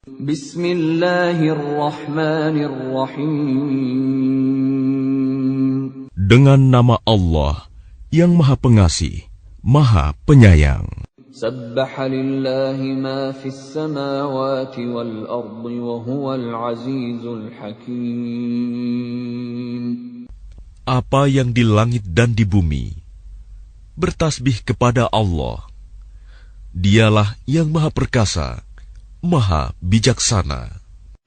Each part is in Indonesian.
Bismillahirrahmanirrahim. Dengan nama Allah yang Maha Pengasih, Maha Penyayang. Sabbaha lillahi ma fis samawati wal ardi wa huwal azizul hakim. Apa yang di langit dan di bumi bertasbih kepada Allah. Dialah yang Maha Perkasa, Maha Bijaksana.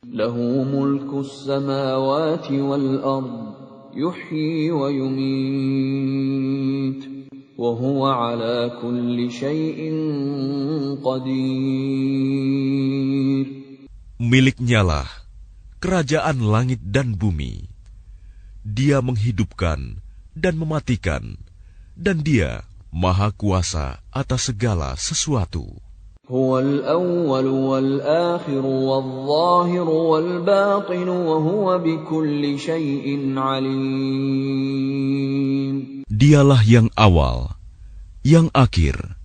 Lahu mulkus samawati wal ard, yuhyi wa yumit, wa huwa ala kulli syai'in qadir. Miliknyalah kerajaan langit dan bumi. Dia menghidupkan dan mematikan, dan Dia Maha Kuasa atas segala sesuatu. Huwal awwal wal akhir wal zahir wal batin wa huwa bikulli syai'in alim. Dialah yang awal, yang akhir,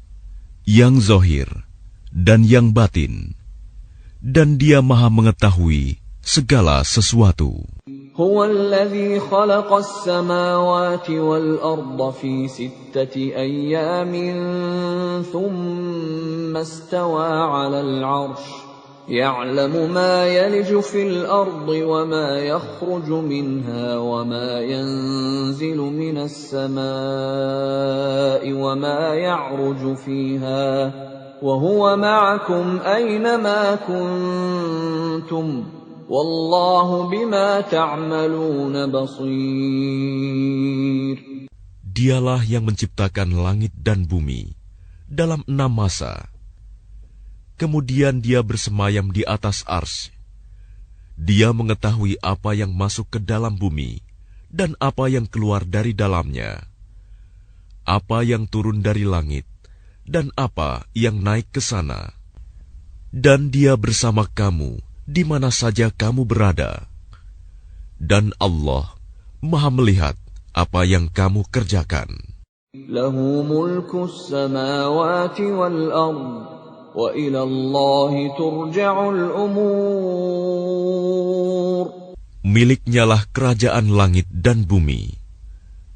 yang zahir, dan yang batin, dan Dia Maha mengetahui segala sesuatu. هو الذي خلق السماوات والأرض في 6 أيام ثم استوى على العرش يعلم ما يلج في الأرض وما يخرج منها وما ينزل من السماء وما يعرج فيها وهو معكم أينما كنتم Wallahu bima ta'maluna basir. Dialah yang menciptakan langit dan bumi dalam 6 masa. Kemudian Dia bersemayam di atas arsy. Dia mengetahui apa yang masuk ke dalam bumi dan apa yang keluar dari dalamnya, apa yang turun dari langit dan apa yang naik ke sana. Dan Dia bersama kamu di mana saja kamu berada, dan Allah Maha melihat apa yang kamu kerjakan. Lahu mulkus samawati wal ard, wa ila Allahi turja'ul umur. Miliknyalah kerajaan langit dan bumi,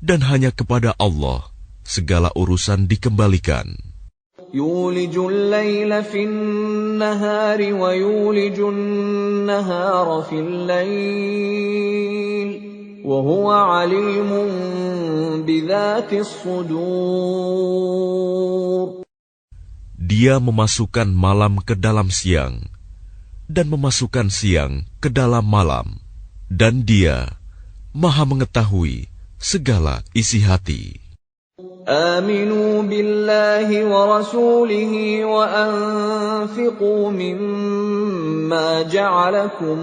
dan hanya kepada Allah segala urusan dikembalikan. يولج الليل في النهار ويولج النهار في الليل وهو عليم بذات الصدور. Dia memasukkan malam ke dalam siang dan memasukkan siang ke dalam malam, dan Dia Maha mengetahui segala isi hati. آمنوا بالله ورسوله وأنفقوا مما جعلكم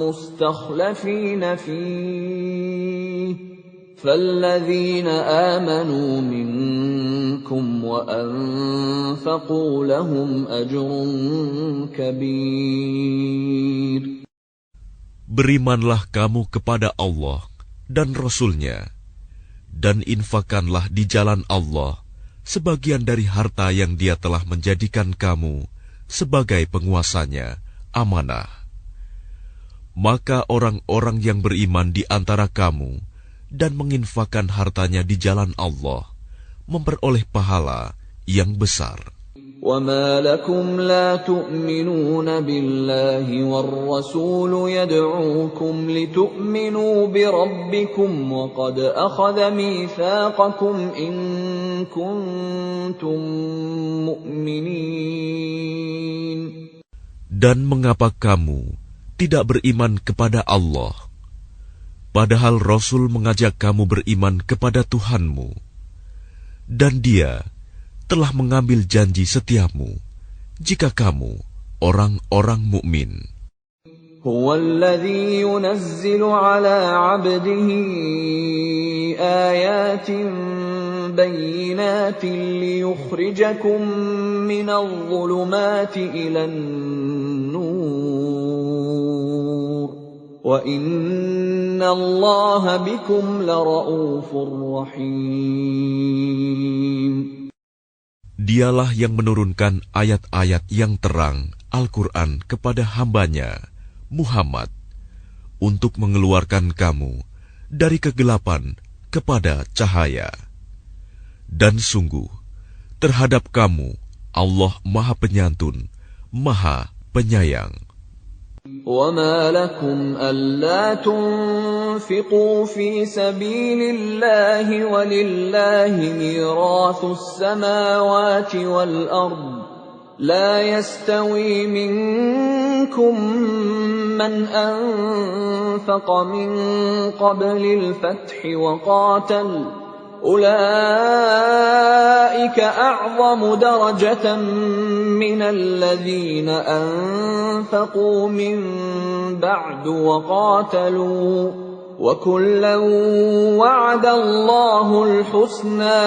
مستخلفين فيه فالذين آمنوا منكم وأنفقوا لهم أجر كبير. Berimanlah kamu kepada Allah dan Rasul-Nya, dan infakkanlah di jalan Allah sebagian dari harta yang Dia telah menjadikan kamu sebagai penguasanya, amanah. Maka orang-orang yang beriman di antara kamu dan menginfakkan hartanya di jalan Allah memperoleh pahala yang besar. وَمَا لَكُمْ لَا تُؤْمِنُونَ بِاللَّهِ وَالرَّسُولُ يَدْعُوكُمْ لِتُؤْمِنُوا بِرَبِّكُمْ وَقَدْ أَخَذَ مِيثَاقَكُمْ إِن كُنتُم مُّؤْمِنِينَ. Dan mengapa kamu tidak beriman kepada Allah, padahal Rasul mengajak kamu beriman kepada Tuhanmu, dan Dia telah mengambil janji setiamu jika kamu orang-orang mukmin. هو الذي ينزل على عبده آيات بينات ليخرجكم من الظلمات إلى النور وإن الله بكم لرؤوف رحيم. Dialah yang menurunkan ayat-ayat yang terang Al-Quran kepada hambanya, Muhammad, untuk mengeluarkan kamu dari kegelapan kepada cahaya. Dan sungguh, terhadap kamu Allah Maha Penyantun, Maha Penyayang. وَمَا لَكُمْ أَلَّا تُنْفِقُوا فِي سَبِيلِ اللَّهِ وَلِلَّهِ مِيرَاثُ السَّمَاوَاتِ وَالْأَرْضِ لَا يَسْتَوِي مِنكُم مَّنْ أَنفَقَ مِن قَبْلِ الْفَتْحِ وَقَاتَلَ أُولَئِكَ أَعْظَمُ دَرَجَةً مِّنَ الَّذِينَ أَنفَقُوا مِن بَعْدُ وَقَاتَلُوا وَكُلًّا وَعَدَ اللَّهُ الْحُسْنَى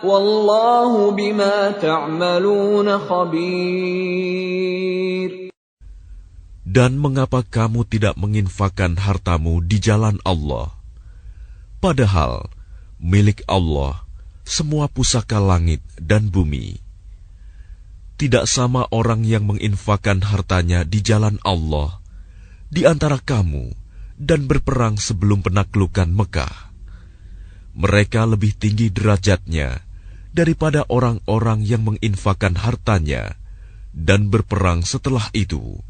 وَاللَّهُ بِمَا تَعْمَلُونَ خَبِيرٌ. Dan mengapa kamu tidak menginfakkan hartamu di jalan Allah? Padahal milik Allah semua pusaka langit dan bumi. Tidak sama orang yang menginfakkan hartanya di jalan Allah di antara kamu dan berperang sebelum penaklukan Mekah. Mereka lebih tinggi derajatnya daripada orang-orang yang menginfakkan hartanya dan berperang setelah itu.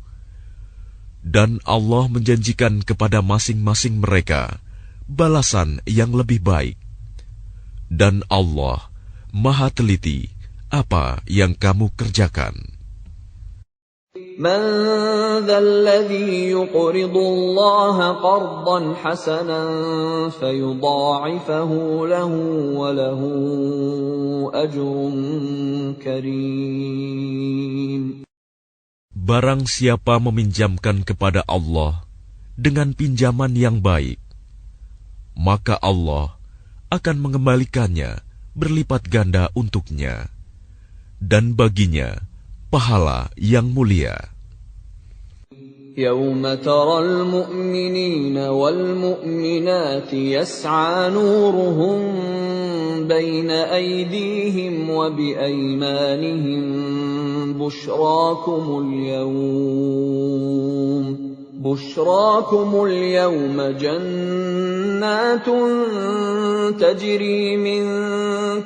Dan Allah menjanjikan kepada masing-masing mereka balasan yang lebih baik. Dan Allah Maha teliti apa yang kamu kerjakan. مَنْ ذَا الَّذِي يُقْرِضُ اللَّهَ قَرْضًا حَسَنًا فَيُضَاعِفَهُ لَهُ وَلَهُ أَجْرٌ كَرِيمٌ. Barang siapa meminjamkan kepada Allah dengan pinjaman yang baik, maka Allah akan mengembalikannya berlipat ganda untuknya, dan baginya pahala yang mulia. يَوْمَ تَرَى الْمُؤْمِنِينَ وَالْمُؤْمِنَاتِ يَسْعَى نُورُهُم بَيْنَ أَيْدِيهِمْ وَبِأَيْمَانِهِمْ بُشْرَاكُمُ الْيَوْمَ جَنَّاتٌ تَجْرِي مِن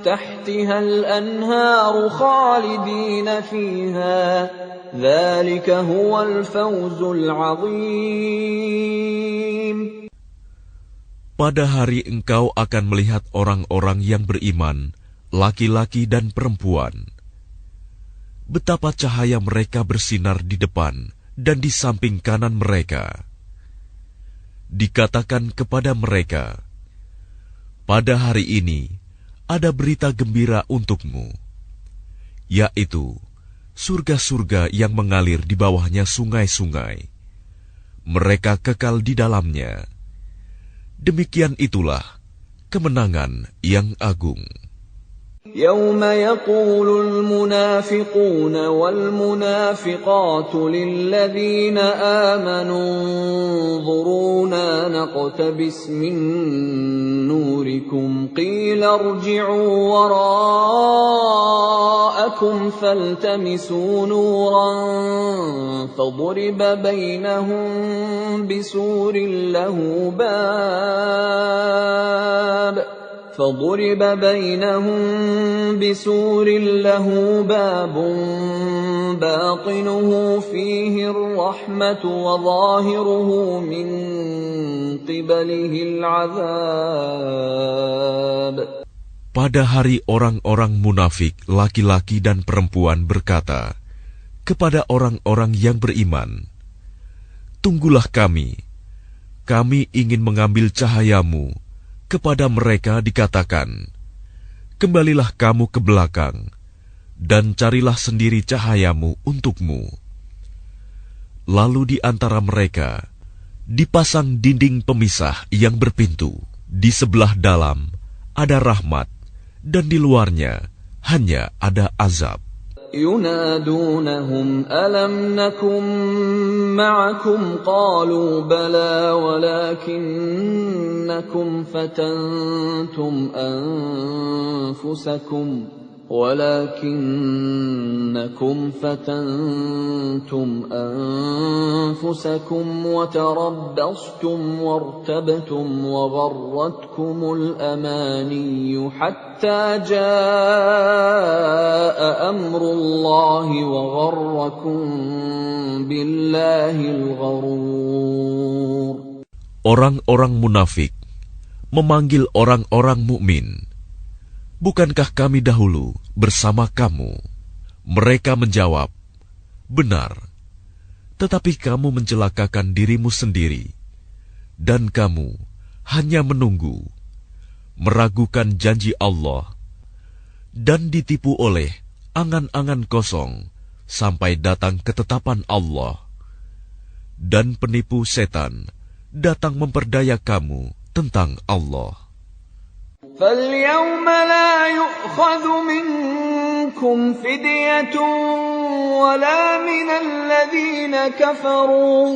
تَحْتِهَا الْأَنْهَارُ خَالِدِينَ فِيهَا ذَلِكَ هُوَ الْفَوْزُ الْعَظِيمُ. Pada hari engkau akan melihat orang-orang yang beriman, laki-laki dan perempuan. Betapa cahaya mereka bersinar di depan dan di samping kanan mereka. Dikatakan kepada mereka, pada hari ini ada berita gembira untukmu, yaitu surga-surga yang mengalir di bawahnya sungai-sungai. Mereka kekal di dalamnya. Demikian itulah kemenangan yang agung. يَوْمَ يَقُولُ الْمُنَافِقُونَ وَالْمُنَافِقَاتُ لِلَّذِينَ آمَنُوا انظُرُونَا نَقْتَبِسْ مِن نُّورِكُمْ قِيلَ ارْجِعُوا وَرَاءَكُمْ فَالْتَمِسُوا نُورًا فَضُرِبَ بَيْنَهُم بِسُورٍ لَهُ بَابٌ بَاطِنُهُ فِيهِ الرَّحْمَةُ وَظَاهِرُهُ مِن قِبَلِهِ الْعَذَابُ. Pada hari orang-orang munafik, laki-laki dan perempuan berkata kepada orang-orang yang beriman, "Tunggulah kami ingin mengambil cahayamu." Kepada mereka dikatakan, "Kembalilah kamu ke belakang, dan carilah sendiri cahayamu untukmu." Lalu di antara mereka dipasang dinding pemisah yang berpintu. Di sebelah dalam ada rahmat, dan di luarnya hanya ada azab. يُنَادُونَهُمْ أَلَمْ نَكُن مَّعَكُمْ قَالُوا بَلَىٰ وَلَٰكِنَّكُمْ فَتَنتُمْ أَنفُسَكُمْ ولكنكم فتنتم أنفسكم وتربصتم وارتبتم وغرتكم الأماني حتى جاء أمر الله وغركم بالله الغرور. Orang-orang munafik memanggil orang-orang mukmin, "Bukankah kami dahulu bersama kamu?" Mereka menjawab, "Benar, tetapi kamu mencelakakan dirimu sendiri, dan kamu hanya menunggu, meragukan janji Allah, dan ditipu oleh angan-angan kosong sampai datang ketetapan Allah. Dan penipu setan datang memperdaya kamu tentang Allah." فَالْيَوْمَ لَا يُؤْخَذُ مِنكُمْ فِدْيَةٌ وَلَا مِنَ الَّذِينَ كَفَرُوا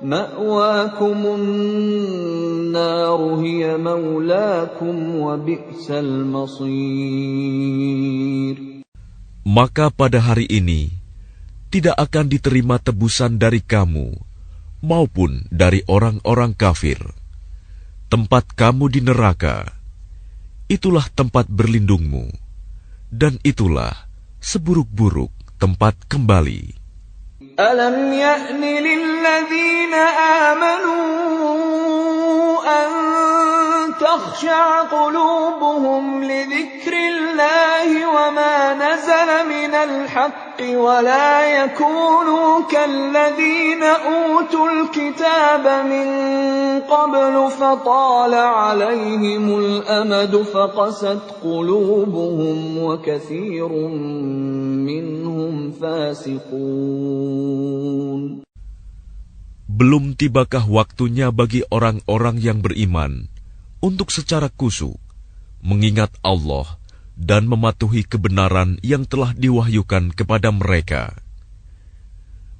مَأْوَاكُمُ النَّارُ هِيَ مَوْلَاكُمْ وَبِئْسَ الْمَصِيرُ. Maka pada hari ini tidak akan diterima tebusan dari kamu maupun dari orang-orang kafir. Tempat kamu di neraka, itulah tempat berlindungmu, dan itulah seburuk-buruk tempat kembali. Alam ya'ni lilladzina amanu an takhsha'a qulubuhum li dzikrillahi wa ma nazala minal haqqi wa la yakunu kalladzina utul kitaba min qablu fatala 'alayhimul amadu faqasat qulubuhum wa katsirun minhum fasiqun. Belum tibakah waktunya bagi orang-orang yang beriman untuk secara khusyuk mengingat Allah dan mematuhi kebenaran yang telah diwahyukan kepada mereka.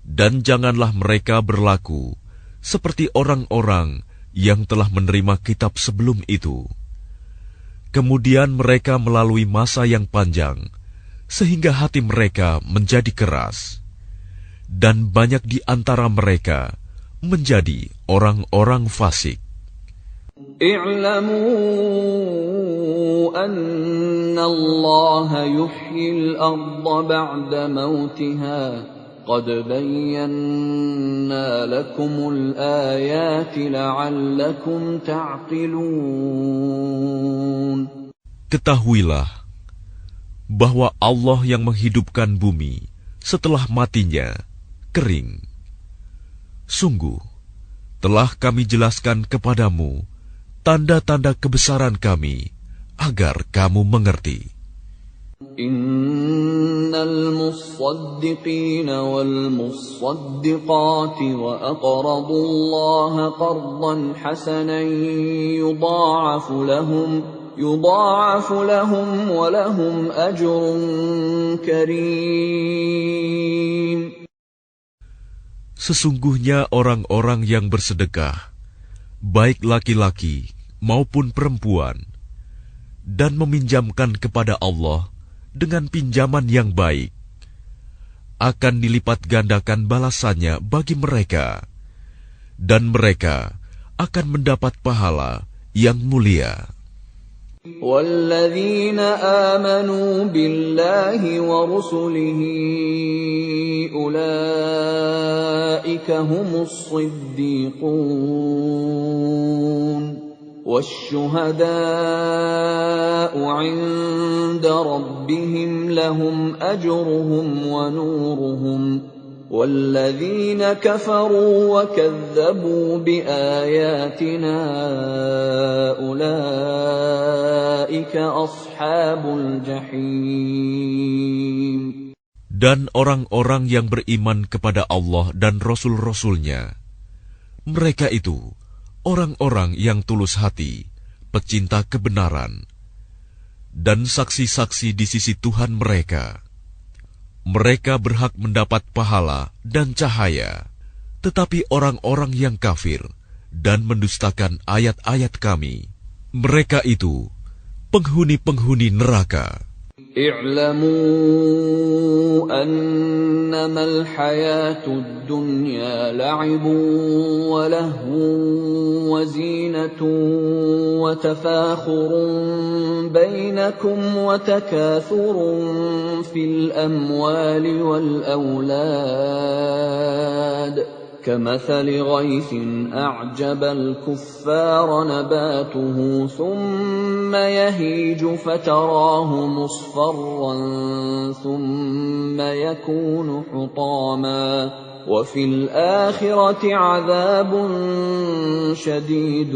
Dan janganlah mereka berlaku seperti orang-orang yang telah menerima kitab sebelum itu. Kemudian mereka melalui masa yang panjang, sehingga hati mereka menjadi keras. Dan banyak di antara mereka menjadi orang-orang fasik. I'lamu anna Allah yuhyil arda ba'da mautiha qad bayyana lakumul ayati la'allakum ta'qilun. Ketahuilah bahwa Allah yang menghidupkan bumi setelah matinya kering. Sungguh, telah kami jelaskan kepadamu tanda-tanda kebesaran kami agar kamu mengerti. Innal musaddiqina wal musaddiqati wa aqradu Allah qardan hasanan yudha'afu lahum wa lahum ajrun karim. Sesungguhnya orang-orang yang bersedekah, baik laki-laki maupun perempuan, dan meminjamkan kepada Allah dengan pinjaman yang baik, akan dilipat gandakan balasannya bagi mereka, dan mereka akan mendapat pahala yang mulia. وَالَّذِينَ آمَنُوا بِاللَّهِ وَرُسُلِهِ أُولَئِكَ هُمُ الصِّدِّيقُونَ وَالشُّهَدَاءُ عِندَ رَبِّهِمْ لَهُمْ أَجْرُهُمْ وَنُورُهُمْ وَالَّذِينَ كَفَرُوا وَكَذَّبُوا بِآيَاتِنَا أُولَئِكَ أَصْحَابُ الْجَحِيمِ. Dan orang-orang yang beriman kepada Allah dan Rasul-Rasulnya, mereka itu orang-orang yang tulus hati, pecinta kebenaran, dan saksi-saksi di sisi Tuhan mereka. Mereka berhak mendapat pahala dan cahaya, tetapi orang-orang yang kafir dan mendustakan ayat-ayat kami, mereka itu penghuni-penghuni neraka. اعلموا أنما الحياة الدنيا لعب ولهو وزينة وتفاخر بينكم وتكاثر في الأموال والأولاد كمثل غيث أعجب الكفار نباته ثم يهيج فتراه مصفرا ثم يكون حطاما وفي الآخرة عذاب شديد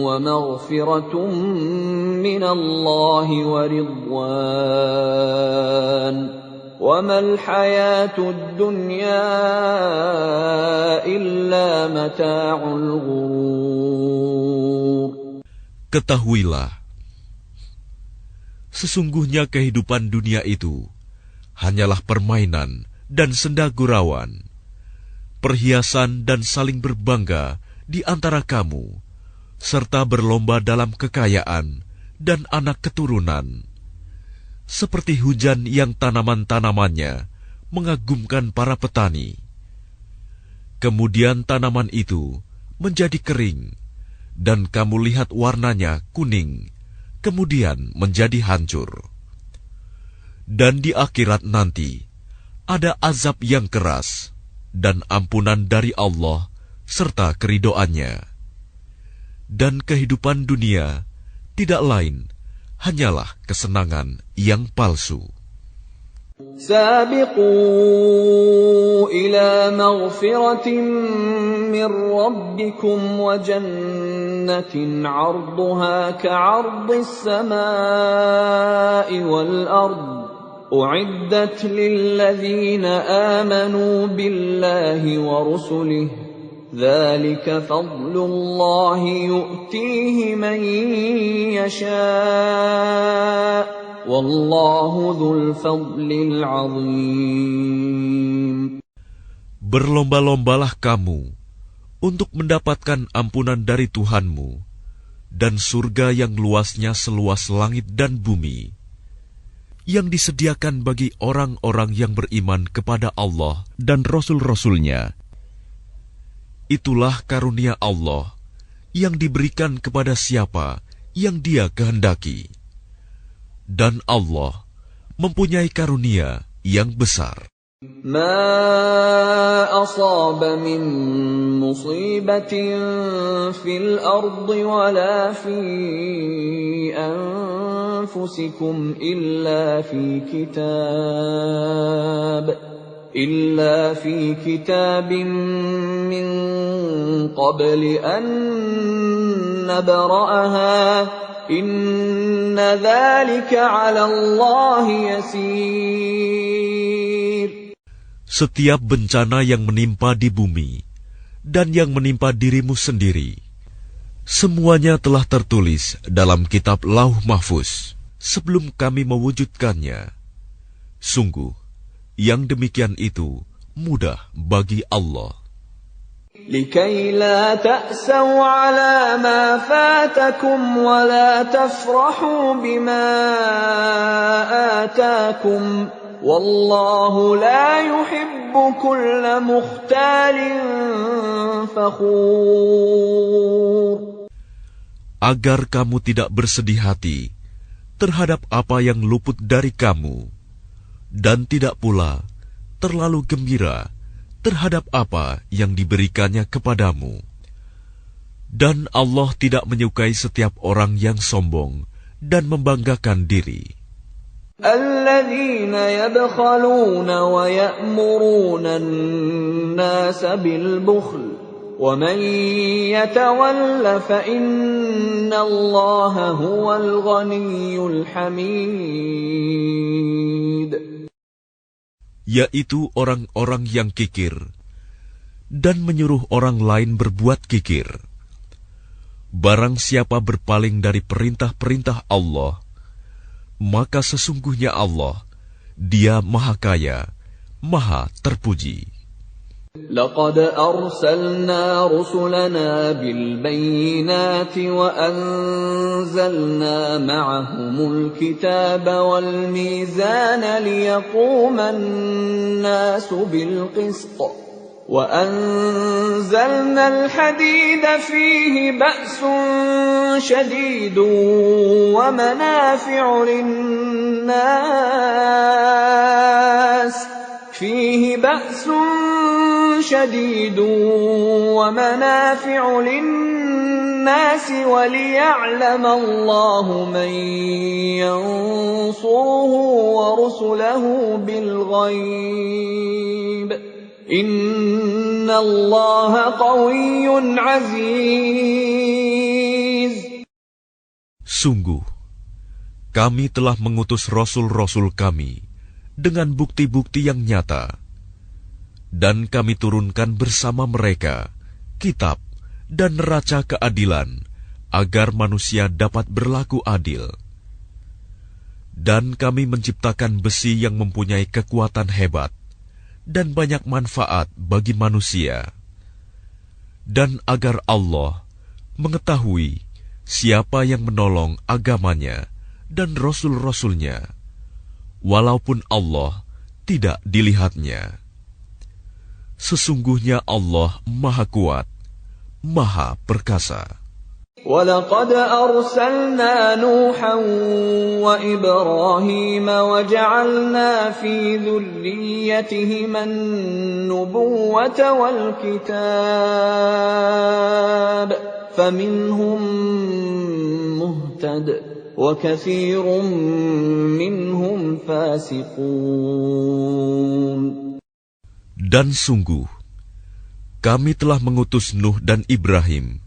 ومغفرة من الله ورضوان وما الحياة الدنيا إلا متاع الغرور. Ketahuilah, sesungguhnya kehidupan dunia itu hanyalah permainan dan senda gurauan, perhiasan dan saling berbangga di antara kamu, serta berlomba dalam kekayaan dan anak keturunan. Seperti hujan yang tanaman-tanamannya mengagumkan para petani. Kemudian tanaman itu menjadi kering, dan kamu lihat warnanya kuning, kemudian menjadi hancur. Dan di akhirat nanti, ada azab yang keras, dan ampunan dari Allah, serta keridhoannya. Dan kehidupan dunia tidak lain hanyalah kesenangan yang palsu. سابقوا إلى مغفرة من ربكم وجنة عرضها كعرض السماء والأرض أعدت للذين آمنوا بالله ورسله ذلك فضل الله يؤتيه من يشاء والله ذو الفضل العظيم. Berlomba-lombalah kamu untuk mendapatkan ampunan dari Tuhanmu dan surga yang luasnya seluas langit dan bumi, yang disediakan bagi orang-orang yang beriman kepada Allah dan Rasul-Rasulnya. Itulah karunia Allah yang diberikan kepada siapa yang Dia kehendaki. Dan Allah mempunyai karunia yang besar. ما أصاب من مصيبة في الأرض ولا في أنفسكم إلا في كتاب من قبل أن نبرأها إن ذلك على الله يسير. Setiap bencana yang menimpa di bumi dan yang menimpa dirimu sendiri, semuanya telah tertulis dalam kitab Lauh Mahfuz sebelum kami mewujudkannya. Sungguh, yang demikian itu mudah bagi Allah. لكي لا تأسوا على ما فاتكم ولا تفرحوا بما آتاكم والله لا يحب كل مختال فخور. Agar kamu tidak bersedih hati terhadap apa yang luput dari kamu, dan tidak pula terlalu gembira terhadap apa yang diberikannya kepadamu. Dan Allah tidak menyukai setiap orang yang sombong dan membanggakan diri. الذين يبخلون ويأمرون الناس بالبخل ومن يتول فإن الله هو الغني الحميد. Yaitu orang-orang yang kikir dan menyuruh orang lain berbuat kikir. Barang siapa berpaling dari perintah-perintah Allah, maka sesungguhnya Allah, Dia Maha Kaya, Maha Terpuji. لقد أرسلنا رسلنا بالبينات وأنزلنا معهم الكتاب والميزان ليقوم الناس بالقسط وأنزلنا الحديد فيه بأس شديد ومنافع للناس وليعلم الله من ينصره ورسله بالغيب إن الله قوي عزيز. Sungguh, kami telah mengutus rasul-rasul kami dengan bukti-bukti yang nyata, dan kami turunkan bersama mereka kitab dan neraca keadilan agar manusia dapat berlaku adil. Dan kami menciptakan besi yang mempunyai kekuatan hebat dan banyak manfaat bagi manusia, dan agar Allah mengetahui siapa yang menolong agamanya dan rasul-rasulnya, walaupun Allah tidak dilihatnya. Sesungguhnya Allah Maha Kuat, Maha Perkasa. وَلَقَدْ أَرْسَلْنَا نُوحًا وَإِبْرَاهِيمَ وَجَعَلْنَا فِي ذُرِّيَّتِهِمَا النُّبُوَّةَ وَالْكِتَابَ فَمِنْهُم مُّهْتَدٍ وَكَثِيرٌ مِّنْهُمْ فَاسِقُونَ. Dan sungguh, kami telah mengutus Nuh dan Ibrahim,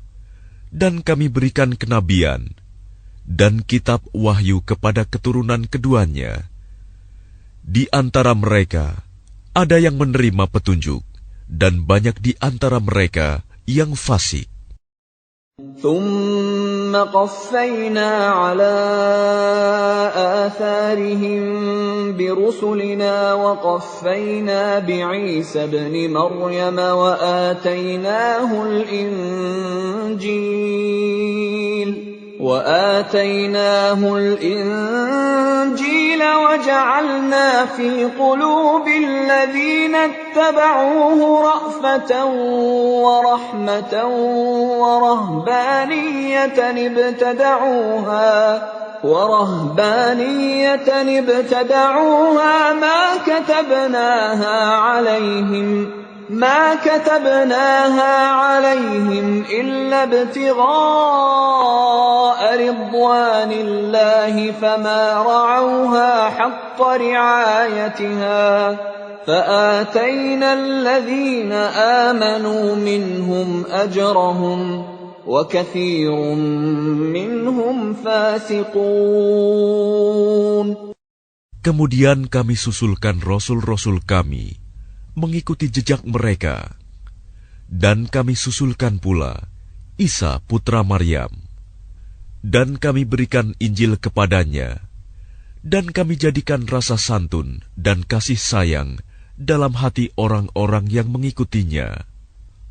dan kami berikan kenabian dan kitab wahyu kepada keturunan keduanya. Di antara mereka ada yang menerima petunjuk, dan banyak di antara mereka yang fasik. ثُمَّ قَفَّيْنَا عَلَى آثَارِهِم بِرُسُلِنَا وَقَفَّيْنَا بِعِيسَى ابْنِ مَرْيَمَ وآتيناه الإنجيل وجعلنا في قلوب الذين اتبعوه رأفة ورحمة ورهبانية ابتدعوها ما كتبناها عليهم إلا ابتغاء رضوان الله فما رعوها حق رعايتها فآتينا الذين آمنوا منهم أجرهم وكثير منهم فاسقون. Kemudian kami susulkan rasul-rasul kami mengikuti jejak mereka, dan kami susulkan pula Isa putra Maryam, dan kami berikan Injil kepadanya, dan kami jadikan rasa santun dan kasih sayang dalam hati orang-orang yang mengikutinya.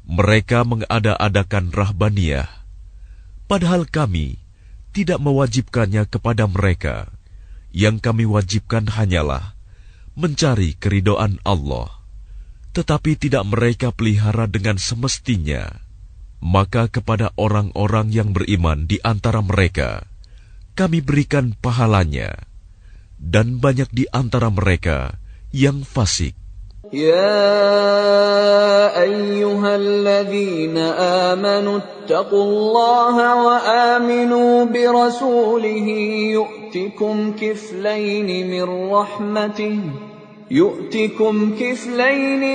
Mereka mengada-adakan rahbaniyah, padahal kami tidak mewajibkannya kepada mereka. Yang kami wajibkan hanyalah mencari keridhaan Allah. Tetapi tidak mereka pelihara dengan semestinya. Maka kepada orang-orang yang beriman di antara mereka, kami berikan pahalanya, dan banyak di antara mereka yang fasik. يا أيها الذين آمنوا اتقوا الله وآمنوا برسوله يؤتكم كفلين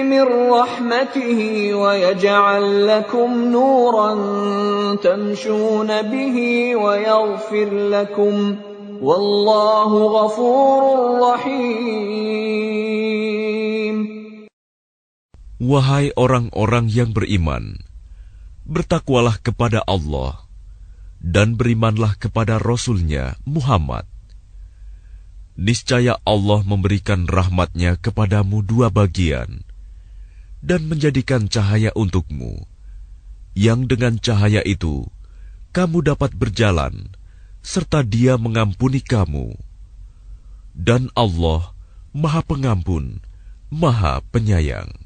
من رحمته ويجعل لكم نورا تمشون به ويغفر لكم والله غفور رحيم. Wahai orang-orang yang beriman, bertakwalah kepada Allah dan berimanlah kepada Rasul-Nya Muhammad. Niscaya Allah memberikan rahmat-Nya kepadamu dua bagian, dan menjadikan cahaya untukmu, yang dengan cahaya itu kamu dapat berjalan, serta Dia mengampuni kamu. Dan Allah Maha Pengampun, Maha Penyayang.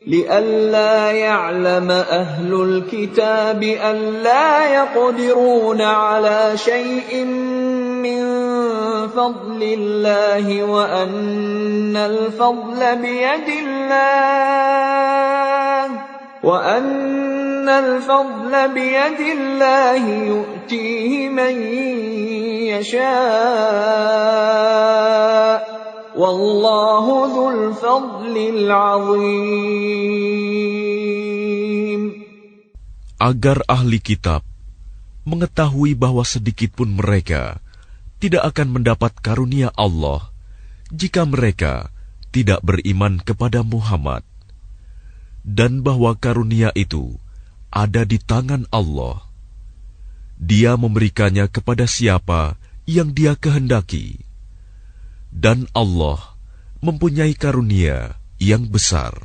لئلا يعلم أهل الكتاب ألا يقدرون على شيء من فضل الله وأن الفضل بيد الله يؤتيه من يشاء والله ذو الفضل العظيم. Agar ahli kitab mengetahui bahwa sedikitpun mereka tidak akan mendapat karunia Allah jika mereka tidak beriman kepada Muhammad, dan bahwa karunia itu ada di tangan Allah. Dia memberikannya kepada siapa yang Dia kehendaki, dan Allah mempunyai karunia yang besar.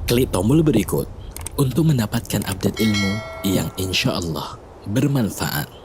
Klik tombol berikut untuk mendapatkan update ilmu yang insya Allah bermanfaat.